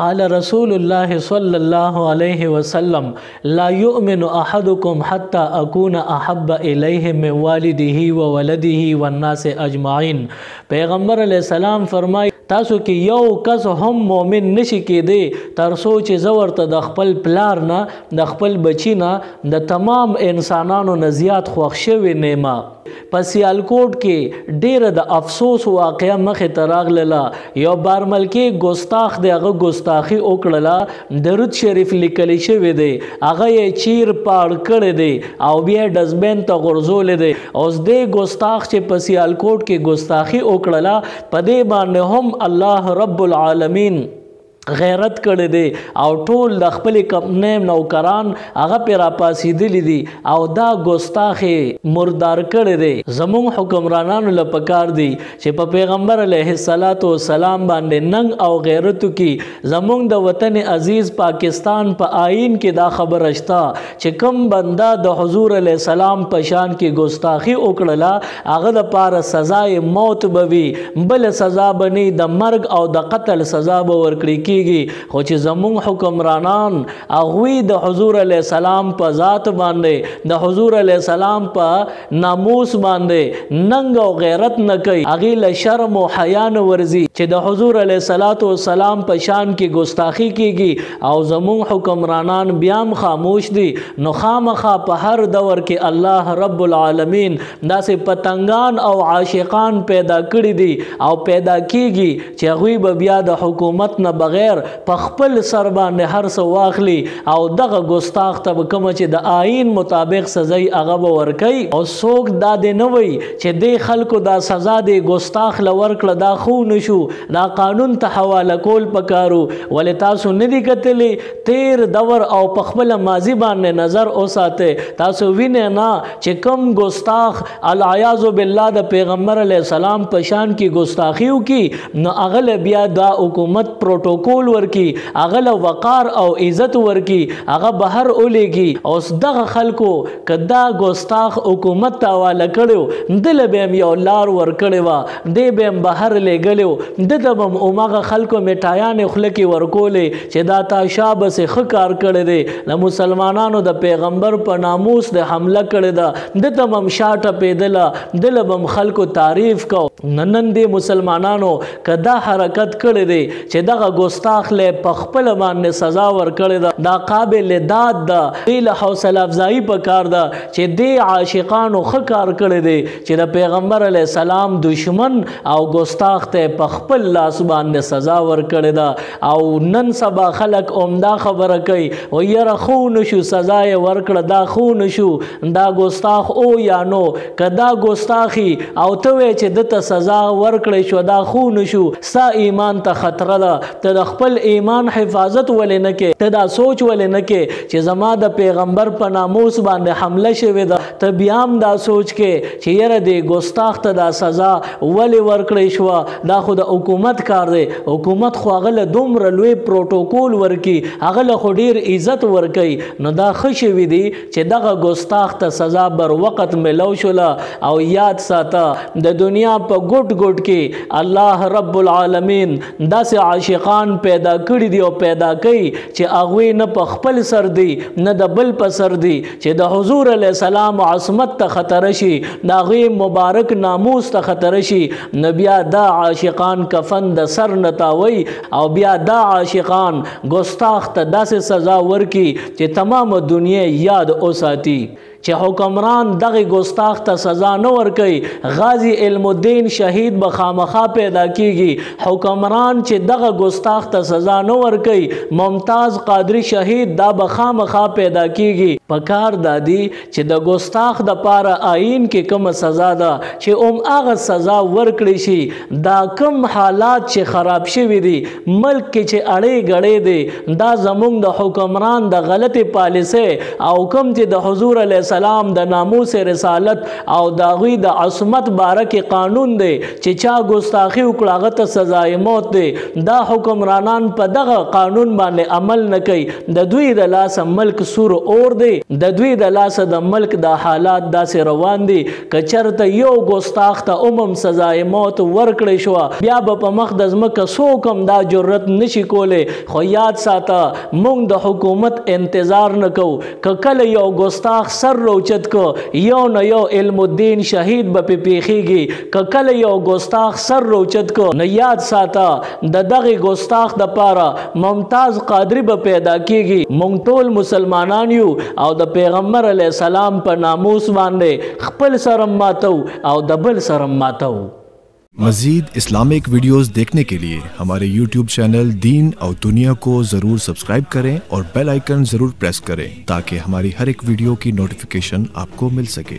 قال رسول الله صلی الله علیه وسلم لا یؤمن احدکم حتی اکون احب الیه من والده وولده والناس اجمعین. پیغمبر علیہ السلام فرمای تاسو کې یو کس هم مؤمن نشي کېدی تر څو چې زه ورته د خپل پلار نه د خپل بچی نه د تمام انسانانو نه زیات خوښ شوی نیما. په سیالکوٹ کې ډیره د افسوس واقعه مخې ته راغله. یو بارملکي ګستاخ دی، هغه ګستاخي وکړله، درود شریف لیکلی شوی دی، هغه یې چیر پاړ کړی دی او بیا ډسبین ته غورځولی دی. اوس دې ګستاخ چې په سیالکوٹ کې ګستاخي وکړله په دې باندې هم الله رب العالمین غیرت کړی دی او ټول د خپل کمنیم نوکران هغه پې راپاسېدلي دي او دا ګستاخې مردار کړی دی. زمونږ حکمرانانو له پکار دی چې په پیغمبر علیه السلام باندې ننګ او غیرتو کې زمونږ د وطن عزیز پاکستان په آئین کې دا خبره شته چې کم بنده د حضور علیه السلام په شان کې ګستاخي وکړله هغه دپاره سزای موت به وي، بل سزا به نه د مرګ او د قتل سزا به ورکړي کیږي. خو چې زمونږ حکمرانان هغوی د حضور علیه السلام په ذات باندې د حضور علیه السلام په ناموس باندې ننګ او غیرت نه کوي، هغې له شرم او حیا نه ورځي چې د حضور علیه السلام په شان کې ګستاخي کیږي او زمونږ حکمرانان بیا هم خاموش دي. نو خامخا په هر دور کې الله رب العالمین داسې پتنګان او عاشقان پیدا کړي دي او پیدا کیږي چې هغوی به بیا د حکومت نه بغیر په خپل سر باندې هر څه واخلي او دغه ګستاخ ته به کومه چې د آئین مطابق سزای هغه به ورکوي. او څوک دا دی نه وایي چې دې خلکو دا سزا دی ګستاخ له ورکړه دا خو نشو، دا قانون ته حواله کول پکارو. ولې تاسو نه دي کتلی تیر دور او په خپله ماضي باندې نظر وساتئ، تاسو وینئ نه چې کوم ګستاخ العیاذ بالله د پیغمبر علیه السلام په شان کې ګستاخي وکړي نو هغه له بیا دا حکومت پروتوکول ورکی، هغه له وقار او عزت ورکی، هغه بهر اولیږي. اوس دغه خلکو که دا ګستاخ حکومت ته حواله کړی و دله به هم یو لار ورکړې وه، دی به هم بهر لیږلی و، ده ته به هم هماغه خلکو میټایانې خوله کې ورکولې چې دا تا شاه بسې ښه کار کړی دی، د مسلمانانو د پیغمبر په ناموس د حمله کړې ده، ده ته به هم شا ټپېدله، دله به هم خلکو تعریف کو. نن دې مسلمانانو که دا حرکت کړی دی چې دغه ګستاخ له په خپل باندې سزا ورکړې ده، دا قابل داد ده، دې له حوصله افزایي پکار ده چې دې عاشقانو ښه کار کړی دی چې د پیغمبر علیه السلام دشمن او ګستاخ ته په خپل لاس باندې سزا ورکړې ده. او نن سبا خلک عمده خبره کوي و یاره خو نشو سزا یې ورکړه، دا خو نشو، دا ګستاخ او یا نو، که دا ګستاخي او ته وایې چې ده ته سزا ورکړی شو دا خو نشو، ستا ایمان ته خطره ده. ته د خپل ایمان حفاظت ولې نه کې؟ ته دا سوچ ولې نه کې چې زما د پیغمبر په ناموس باندې حمله شوې ده؟ ته بیا هم دا سوچ کې چې یاره دې ګستاخ ته دا سزا ولې ورکړی شوه؟ دا خو د حکومت کار دی، حکومت خو هغه له دومره لوی پروتوکول ورکي، هغه له خو ډېر عزت ورکوي. نو دا ښه شوي دي چې دغه ګستاخ ته سزا بر وقت ملو شوله. او یاد ساته د دنیا په ګوټ ګوټ کې الله رب العالمین داسې عاشقان پیدا کړي دي او پیدا کوي چې هغوی نه په خپل سر دي نه د بل په سر دي، چې د حضور علیه السلام عصمت ته خطره شي، د هغوی مبارک ناموس ته خطره شي، نو بیا دا عاشقان کفن د سر نه تاوي او بیا دا عاشقان ګستاخ ته داسې سزا ورکي چې تمام دنیا یاد وساتي چې حکمران دغه ګستاخ ته سزا نه ورکوي. غازی علم الدین شهید به خامخا پیدا کیږي. حکمران چې دغه ګستاخ ته سزا نه ورکوي ممتاز قادری شهید دا به خامخا پیدا کیږي. پکار دادی چې د ګستاخ د پاره آئین کې کومه سزا ده چې هغه سزا ورکړي شي. دا کوم حالات چې خراب شوي دي ملک کې چې اړې غړې دي دا زمونږ د حکمران د غلطې پالیسۍ او کوم چې د حضور علیه السلام د ناموس رسالت او داغوی د عصمت بارک قانون دی چې چا گستاخی وکړه هغه ته سزای موت دی. دا حکمرانان په دغه قانون باندې عمل نه کوي. د دوی د لاسه ملک سور اور دی، د دوی د لاسه د ملک د حالات داسې روان دي که چرته یو گستاخ ته سزای موت ورکړی شوه بیا به په مخ د ځمکه څوک هم دا جرأت نشي کولی. خو یاد ساته موږ د حکومت انتظار نه کوو. که کله یو گستاخ سر روچت کو یو نه یو علم الدین شهید به پې پیښیږي. که کله یو گستاخ سر روچت کو نو یاد ساته د دغه گستاخ د پاره ممتاز قادری به پیدا کیږي. موږ ټول مسلمانان یو او د پیغمبر علیه السلام په ناموس باندې خپل سرم ماتو او د بل سرم ماتو. مزید اسلامک ویڈیوز دیکھنے کے لیے ہمارے یوٹیوب چینل دین اور دنیا کو ضرور سبسکرائب کریں اور بیل آئیکن ضرور پریس کریں تاکہ ہماری ہر ایک ویڈیو کی نوٹیفیکیشن آپ کو مل سکے.